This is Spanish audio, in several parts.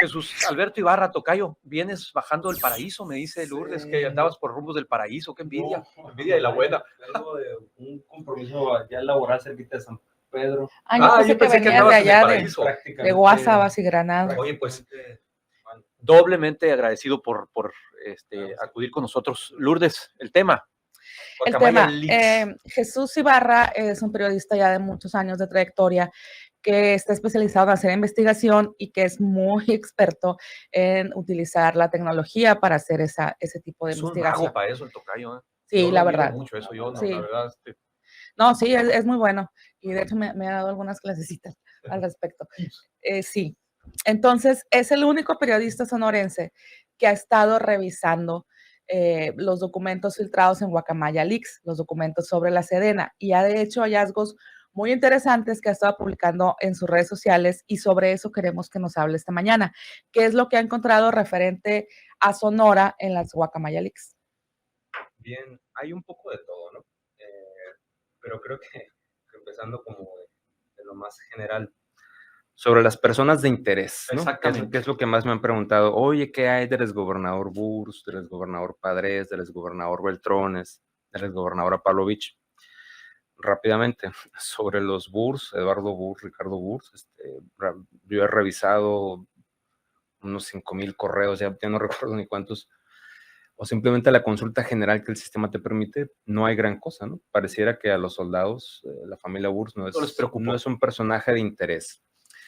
Jesús Alberto Ibarra, tocayo, vienes bajando del paraíso, me dice Lourdes, que andabas por rumbos del paraíso, qué envidia, No, envidia de la buena. Vengo de un compromiso ya laboral cerquita de San Pedro. Yo pensé que andabas en el paraíso. Prácticamente, de Guásadas y Granados. Oye, pues, bueno, doblemente agradecido por acudir con nosotros. Lourdes, el tema. El Guacamaya tema, Leaks. Jesús Ibarra es un periodista ya de muchos años de trayectoria que está especializado en hacer investigación y que es muy experto en utilizar la tecnología para hacer ese tipo de Es un investigación. mago para eso el tocayo, ¿eh? Sí, Yo la lo admiro verdad. mucho eso, yo, no, Sí. la verdad. No, sí, es muy bueno. Y de hecho me ha dado algunas clasecitas al respecto. Sí. Entonces, es el único periodista sonorense que ha estado revisando los documentos filtrados en Guacamaya Leaks, los documentos sobre la Sedena, y ha hecho hallazgos muy interesantes que ha estado publicando en sus redes sociales, y sobre eso queremos que nos hable esta mañana. ¿Qué es lo que ha encontrado referente a Sonora en las Guacamaya Leaks? bien, hay un poco de todo, ¿no? Pero creo que empezando como de lo más general, sobre las personas de interés, ¿no? Exactamente. ¿Qué es lo que más me han preguntado? Oye, ¿qué hay del exgobernador Burs, del exgobernador Padres, del exgobernador Beltrones, del exgobernador Pavlovich? Rápidamente, sobre los Burs, Eduardo Burs, Ricardo Burs, yo he revisado unos 5,000 correos, ya no recuerdo ni cuántos, o simplemente la consulta general que el sistema te permite, no hay gran cosa, ¿no? Pareciera que a los soldados, la familia Burs no es un personaje de interés.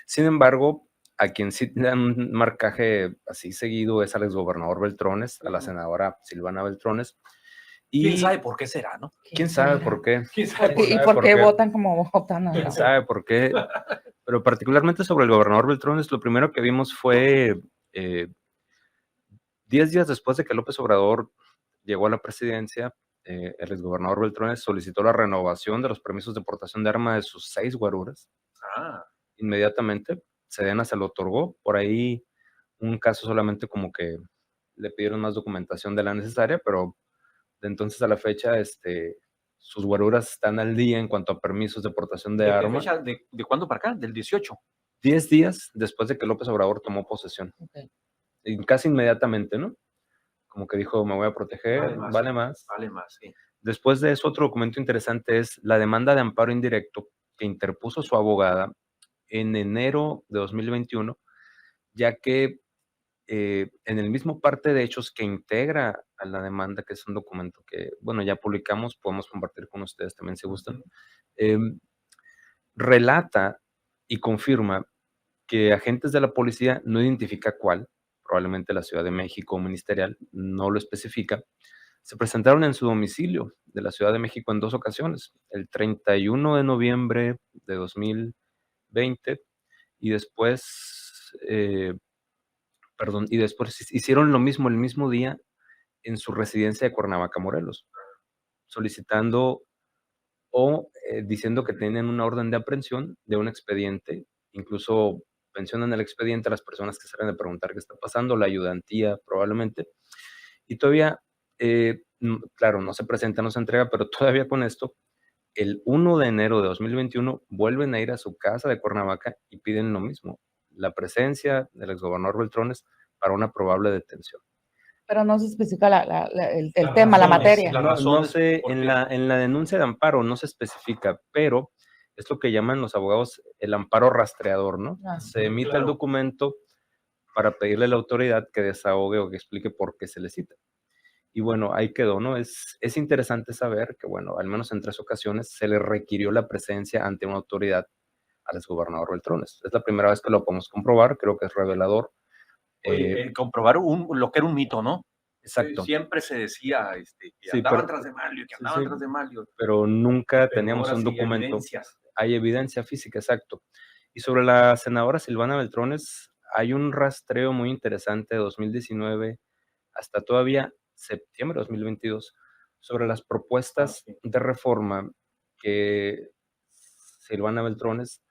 Sin embargo, a quien sí le dan un marcaje así seguido es al exgobernador Beltrones, a la senadora Silvana Beltrones. Y ¿quién sabe por qué será, no? ¿Quién sabe por qué? ¿Y por qué votan como votan? ¿Quién sabe por qué? Pero particularmente sobre el gobernador Beltrones, lo primero que vimos fue 10 días después de que López Obrador llegó a la presidencia, el exgobernador Beltrones solicitó la renovación de los permisos de portación de arma de sus 6 guaruras. Inmediatamente, Sedena se lo otorgó. Por ahí, un caso solamente como que le pidieron más documentación de la necesaria, pero de entonces a la fecha, sus guaruras están al día en cuanto a permisos de portación de arma. Fecha, ¿de cuándo para acá? ¿Del 18? 10 días después de que López Obrador tomó posesión. Okay. Y casi inmediatamente, ¿no? Como que dijo, me voy a proteger, vale más. Vale más, sí. Después de eso, otro documento interesante es la demanda de amparo indirecto que interpuso su abogada en enero de 2021, ya que en el mismo parte de hechos que integra a la demanda, que es un documento que, bueno, ya publicamos, podemos compartir con ustedes también si gustan, relata y confirma que agentes de la policía, no identifica cuál, probablemente la Ciudad de México o ministerial, no lo especifica, se presentaron en su domicilio de la Ciudad de México en 2 ocasiones, el 31 de noviembre de 2020 y después, y después hicieron lo mismo el mismo día en su residencia de Cuernavaca, Morelos, solicitando o diciendo que tienen una orden de aprehensión de un expediente, incluso mencionan el expediente a las personas que salen a preguntar qué está pasando, la ayudantía probablemente, y todavía, claro, no se presenta, no se entrega, pero todavía con esto, el 1 de enero de 2021 vuelven a ir a su casa de Cuernavaca y piden lo mismo, la presencia del exgobernador Beltrones para una probable detención. Pero no se especifica el tema, la materia. No sé, en la denuncia de amparo no se especifica, pero es lo que llaman los abogados el amparo rastreador, ¿no? Se emite el documento para pedirle a la autoridad que desahogue o que explique por qué se le cita. Y bueno, ahí quedó, ¿no? Es interesante saber que, bueno, al menos en 3 ocasiones se le requirió la presencia ante una autoridad al exgobernador Beltrones. Es la primera vez que lo podemos comprobar, creo que es revelador. Comprobar lo que era un mito, ¿no? Exacto. Siempre se decía que andaban tras de Manlio, que andaban tras de Manlio. Pero nunca teníamos un documento. Hay evidencia física, exacto. Y sobre la senadora Silvana Beltrones, hay un rastreo muy interesante de 2019 hasta todavía septiembre de 2022 sobre las propuestas de reforma que Silvana Beltrones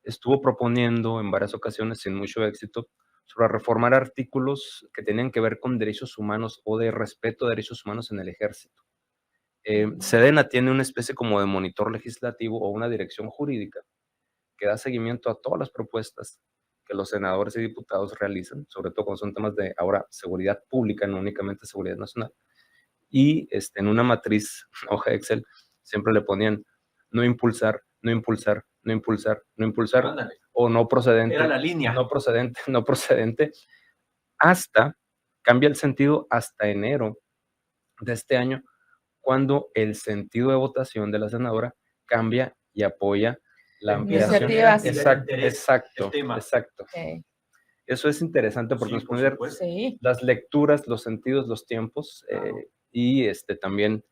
estuvo proponiendo en varias ocasiones sin mucho éxito sobre reformar artículos que tenían que ver con derechos humanos o de respeto a derechos humanos en el ejército. Sedena tiene una especie como de monitor legislativo o una dirección jurídica que da seguimiento a todas las propuestas que los senadores y diputados realizan, sobre todo cuando son temas de ahora seguridad pública, no únicamente seguridad nacional. Y en una matriz, una hoja de Excel, siempre le ponían no impulsar, no impulsar, no impulsar, no impulsar, Ándale. o no procedente, Era la línea. no procedente, no procedente, hasta, cambia el sentido hasta enero de este año, cuando el sentido de votación de la senadora cambia y apoya la ampliación. Iniciativas. Exacto, tema. exacto. Ok. Eso es interesante porque Sí, nos por pone a ver supuesto. Sí. las lecturas, los sentidos, los tiempos, Claro. y también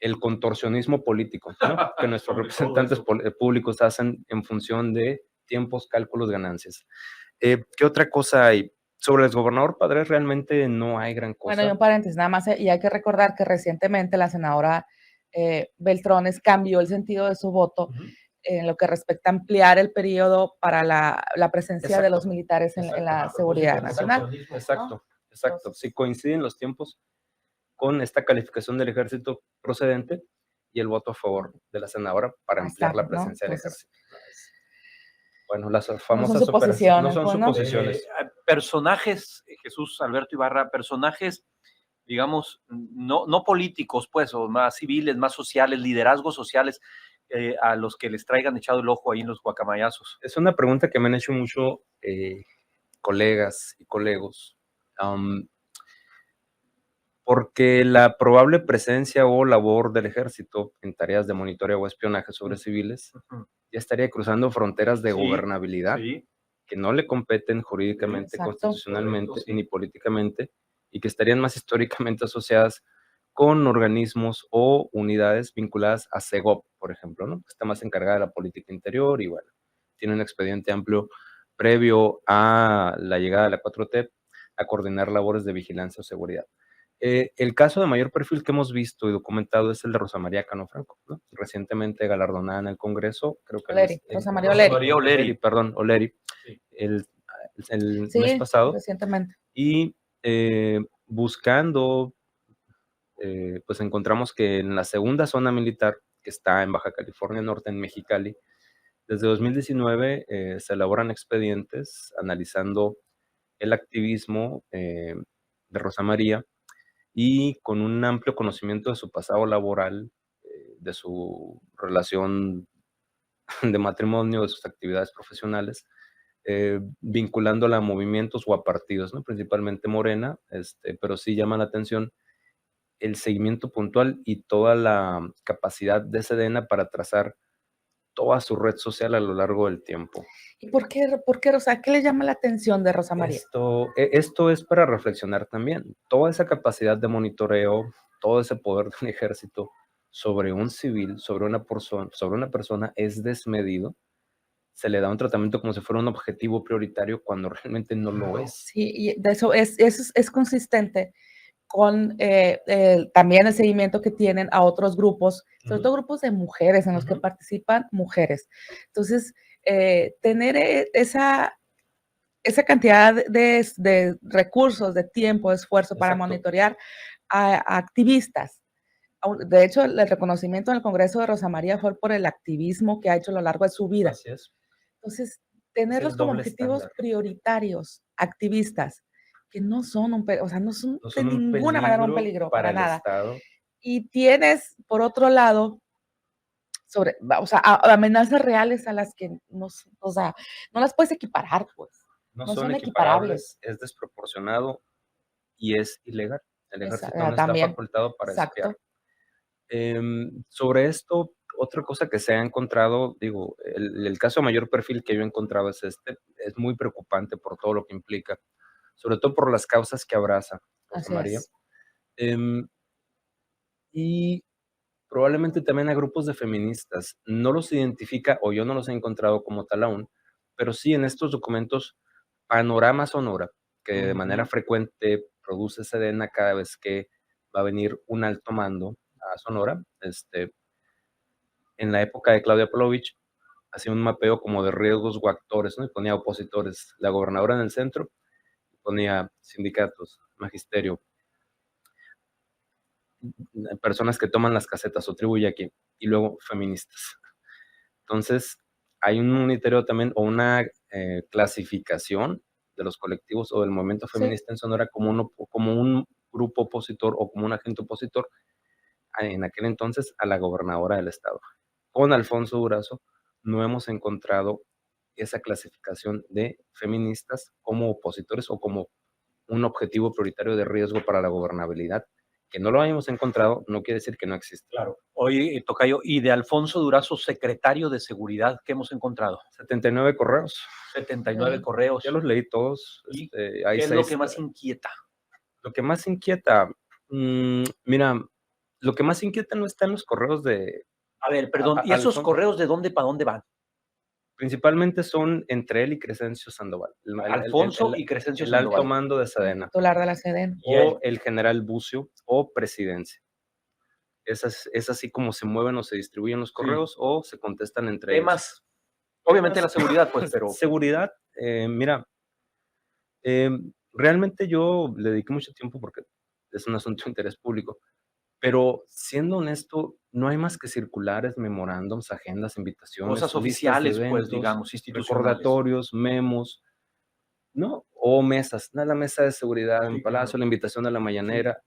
el contorsionismo político, ¿no? Que nuestros Sobre todo representantes eso. públicos hacen en función de tiempos, cálculos, ganancias. ¿Qué otra cosa hay? Sobre el gobernador Padres realmente no hay gran cosa. Bueno, y un paréntesis nada más, y hay que recordar que recientemente la senadora Beltrones cambió el sentido de su voto Ujú. en lo que respecta a ampliar el periodo para la presencia de los Exacto, militares en exacto. la A seguridad propósito del nacional. contorsionismo. Exacto, exacto. Entonces- Sí coinciden los tiempos con esta calificación del ejército procedente y el voto a favor de la senadora para ampliar la Exacto, ¿no? presencia del Entonces, ejército. Bueno, las no famosas son suposiciones, no son pues, ¿no? suposiciones. Personajes, Jesús Alberto Ibarra, personajes, digamos, no políticos, pues, o más civiles, más sociales, liderazgos sociales, a los que les traigan echado el ojo ahí en los guacamayazos. Es una pregunta que me han hecho mucho colegas y colegos, porque la probable presencia o labor del ejército en tareas de monitoreo o espionaje sobre civiles Ujú. ya estaría cruzando fronteras de Sí, gobernabilidad Sí, que no le competen jurídicamente, Exacto. constitucionalmente Correcto, sí. ni políticamente, y que estarían más históricamente asociadas con organismos o unidades vinculadas a SEGOP, por ejemplo, ¿no? Que está más encargada de la política interior y bueno, tiene un expediente amplio previo a la llegada de la 4T a coordinar labores de vigilancia o seguridad. El caso de mayor perfil que hemos visto y documentado es el de Rosa María Cano Franco, ¿no? Recientemente galardonada en el Congreso, creo que Oleri, Rosa María Rosa Oleri. María Oleri. Perdón, Oleri, Sí. el mes Sí, pasado, recientemente. y buscando, pues encontramos que en la segunda zona militar, que está en Baja California Norte, en Mexicali, desde 2019 se elaboran expedientes analizando el activismo de Rosa María y con un amplio conocimiento de su pasado laboral, de su relación de matrimonio, de sus actividades profesionales, vinculándola a movimientos o a partidos, ¿no? Principalmente Morena, pero sí llama la atención el seguimiento puntual y toda la capacidad de Sedena para trazar toda su red social a lo largo del tiempo. ¿Y por qué, Rosa? ¿Qué le llama la atención de Rosa María? Esto es para reflexionar también. Toda esa capacidad de monitoreo, todo ese poder de un ejército sobre un civil, sobre una persona es desmedido. Se le da un tratamiento como si fuera un objetivo prioritario cuando realmente no lo es. Sí, y de eso es consistente con también el seguimiento que tienen a otros grupos, sobre todo grupos de mujeres en los que participan mujeres. Entonces, tener esa cantidad de recursos, de tiempo, de esfuerzo para Exacto. monitorear a activistas. De hecho, el reconocimiento en el Congreso de Rosa María fue por el activismo que ha hecho a lo largo de su vida. Así es. Entonces, tenerlos como doble objetivos estándar. prioritarios, activistas, que no son o sea, no son No de son un ninguna manera un peligro peligro, para el nada. Estado. Y tienes, por otro lado, o sea, amenazas reales a las que o sea, no las puedes equiparar, pues. No No son son equiparables, es desproporcionado y es ilegal. El ejército no está También. facultado para espiar. Exacto. Sobre esto, otra cosa que se ha encontrado, digo, el caso de mayor perfil que yo he encontrado es es muy preocupante por todo lo que implica, sobre todo por las causas que abraza Rosa Así María. es. Y probablemente también a grupos de feministas. No los identifica o yo no los he encontrado como tal aún, pero sí en estos documentos Panorama Sonora, que de manera frecuente produce Sedena cada vez que va a venir un alto mando a Sonora, en la época de Claudia Pavlovich, hacía un mapeo como de riesgos o actores, ¿no? Y ponía opositores, la gobernadora en el centro, ponía sindicatos, magisterio, personas que toman las casetas o tribu y luego feministas. Entonces, hay un monitoreo también o una clasificación de los colectivos o del movimiento feminista en Sonora como un grupo opositor o como un agente opositor en aquel entonces a la gobernadora del estado. Con Alfonso Durazo no hemos encontrado esa clasificación de feministas como opositores o como un objetivo prioritario de riesgo para la gobernabilidad. Que no lo hayamos encontrado no quiere decir que no existe. Claro. Oye, Tocayo, y de Alfonso Durazo, secretario de Seguridad, ¿qué hemos encontrado? 79 correos. 79 correos. Ya los leí todos. ¿Y ¿Qué es lo que más inquieta? Lo que más inquieta, mira, lo que más inquieta no está en los correos de... A ver, perdón, ¿y esos correos de dónde para dónde van? Principalmente son entre él y Crescencio Sandoval. Alfonso y Crescencio el Sandoval. alto mando de Sedena. Titular de la Sedena. O el general Bucio o presidencia. Es así como se mueven o se distribuyen los correos o se contestan entre ellos. Temas, obviamente la seguridad, pues, pero... Seguridad, mira, realmente yo le dediqué mucho tiempo porque es un asunto de interés público, pero siendo honesto, no hay más que circulares, memorándums, agendas, invitaciones, cosas listas de oficiales, pues, eventos, digamos, institucionales. recordatorios, memos, ¿no? O mesas, la mesa de seguridad en Palacio, claro. la invitación a la mañanera.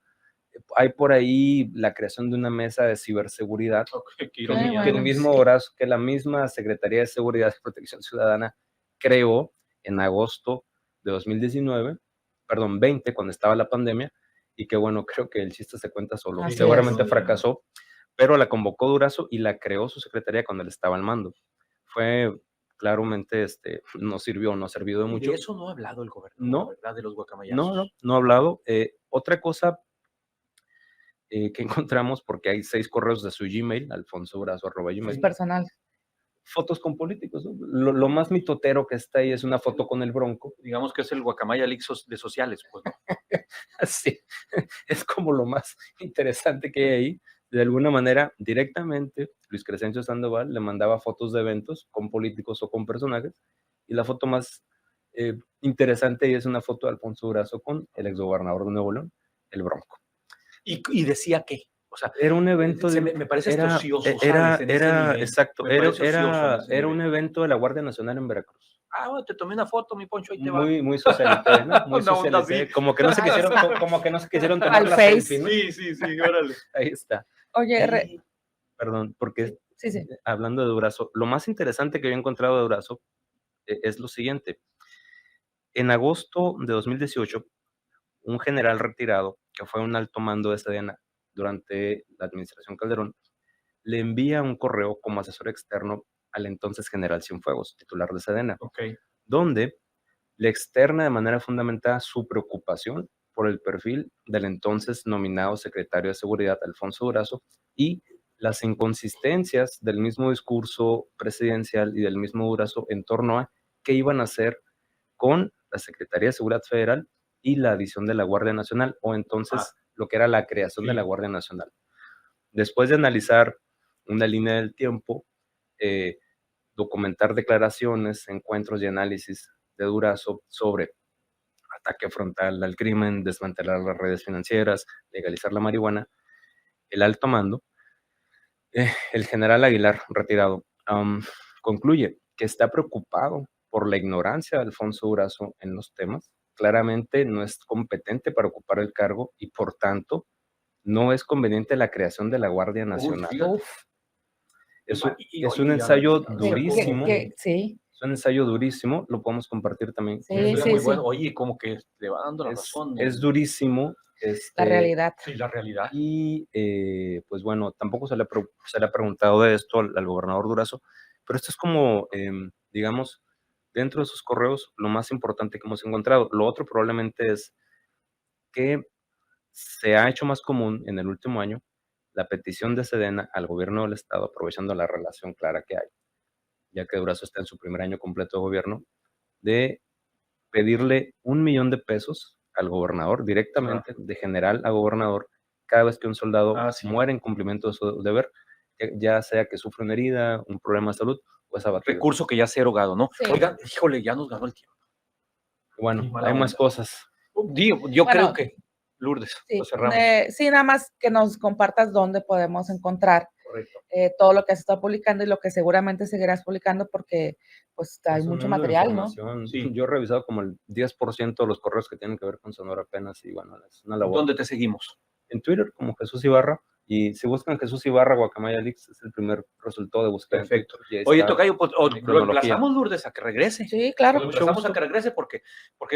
Hay por ahí la creación de una mesa de ciberseguridad, Qué que ironía. el mismo Horacio, que la misma Secretaría de Seguridad y Protección Ciudadana creó en agosto de 2020, cuando estaba la pandemia, y que bueno, creo que el chiste se cuenta solo. Así Seguramente es. fracasó, pero la convocó Durazo y la creó su secretaría cuando él estaba al mando. Fue claramente, no sirvió, no ha servido de mucho. De eso no ha hablado el gobernador, No, ¿verdad? De los guacamayazos. no ha hablado. Otra cosa que encontramos, porque hay 6 correos de su Gmail, alfonsobrazo@gmail. Es personal. Fotos con políticos, ¿no? Lo más mitotero que está ahí es una foto con el Bronco. Digamos que es el Guacamaya League de sociales, pues, ¿no? Así, es como lo más interesante que hay ahí. De alguna manera, directamente, Luis Crescencio Sandoval le mandaba fotos de eventos con políticos o con personajes, y la foto más interesante ahí es una foto de Alfonso Durazo con el exgobernador de Nuevo León, el Bronco. Y decía que, o sea, era un evento me parece hasta ocioso, exacto, era un evento de la Guardia Nacional en Veracruz. Bueno, te tomé una foto, mi Poncho, ahí te va. Muy socialité, ¿no? Muy socialité, como que no se quisieron tomar la selfie, ¿no? Sí, órale. Ahí está. Oye, perdón, porque sí. Hablando de Durazo, lo más interesante que yo he encontrado de Durazo es lo siguiente. En agosto de 2018, un general retirado, que fue un alto mando de Sedena durante la administración Calderón, le envía un correo como asesor externo al entonces general Cienfuegos, titular de Sedena, donde le externa de manera fundamentada su preocupación por el perfil del entonces nominado secretario de Seguridad, Alfonso Durazo, y las inconsistencias del mismo discurso presidencial y del mismo Durazo en torno a qué iban a hacer con la Secretaría de Seguridad Federal y la adición de la Guardia Nacional, o entonces lo que era la creación de la Guardia Nacional. Después de analizar una línea del tiempo, documentar declaraciones, encuentros y análisis de Durazo sobre ataque frontal al crimen, desmantelar las redes financieras, legalizar la marihuana, el alto mando, el general Aguilar, retirado, concluye que está preocupado por la ignorancia de Alfonso Durazo en los temas. Claramente no es competente para ocupar el cargo y, por tanto, no es conveniente la creación de la Guardia Nacional. Es un ensayo durísimo. Sí. Es un ensayo durísimo, lo podemos compartir también. Sí. Bueno. Oye, como que le va dando la razón. Es durísimo. La realidad. Sí, la realidad. Y pues bueno, tampoco se le ha preguntado de esto al gobernador Durazo, pero esto es como, digamos, dentro de sus correos, lo más importante que hemos encontrado. Lo otro probablemente es que se ha hecho más común en el último año la petición de Sedena al gobierno del estado, aprovechando la relación clara que hay, ya que Durazo está en su primer año completo de gobierno, de pedirle $1,000,000 al gobernador, directamente, de general a gobernador, cada vez que un soldado muere en cumplimiento de su deber, ya sea que sufre una herida, un problema de salud o es abatido. Recurso que ya se ha erogado, ¿no? Sí. Oigan, híjole, ya nos ganó el tiempo. Bueno, hay más cosas. Yo creo que, Lourdes, Sí, lo cerramos. sí, nada más que nos compartas dónde podemos encontrar Correcto. todo lo que has estado publicando y lo que seguramente seguirás publicando porque pues hay Es un mucho mundo de material, ¿no? información. Sí. Yo he revisado como el 10% de los correos que tienen que ver con Sonora apenas y bueno, es una labor. ¿Dónde te seguimos? En Twitter como Jesús Ibarra, y si buscan Jesús Ibarra Guacamaya Leaks es el primer resultado de búsqueda. Perfecto. Y ahí Oye, está Tocayo, pues mi lo cronología. emplazamos, Lourdes, a que regrese. Sí, claro. Lo emplazamos a que regrese porque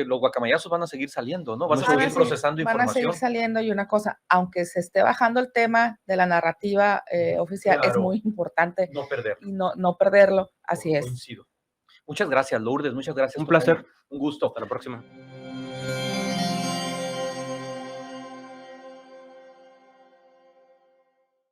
los guacamayazos van a seguir saliendo, ¿no? Vas a Van a seguir seguir- procesando Van a información. seguir saliendo y una cosa, aunque se esté bajando el tema de la narrativa oficial, es Claro. muy importante No perderlo. y no perderlo, así es. Coincido. Muchas gracias, Lourdes. Muchas gracias. Un Tocayo. placer. Un gusto. Hasta la próxima.